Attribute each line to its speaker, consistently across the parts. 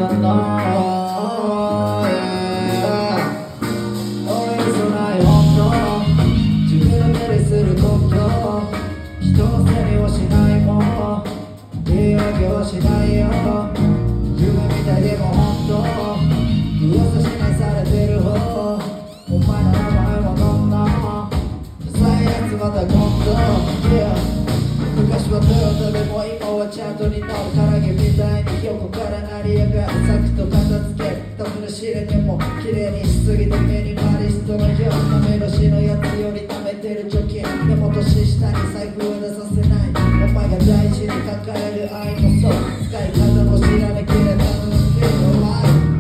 Speaker 1: なんだ俺嘘ない本当自分の手ですること人のせいはしないもん言い訳はしないよ夢みたいでも本当噂しないされてる方お前の名前はどんなダサいやつまた今度、yeah昔はトヨタでも今はちゃんとに乗る唐揚げみたいに横から成り上がるさっきと片付けたずの試練にも綺麗にしすぎてミニマリストのような目のしのやつより貯めてる貯金でも年下に財布を出させないお前が大事に抱える愛のそう使い方も知らなければのスピードライフ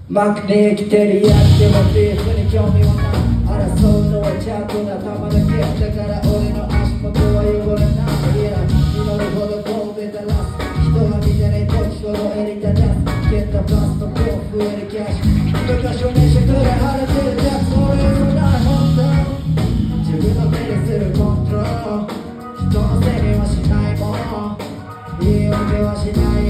Speaker 1: マックに生きてるやつでもビーフに興味はない争うのはちゃんと頭だけだから俺の足元は汚れないいや祈るほどこうべたらす人が見てない時ほど襟立たすゲットバストこう増えるキャッシュ昔をめしゃくら晴れてるジャック俺のない本当自分の手にするコントロール人のせいにはしないもん言い訳はしない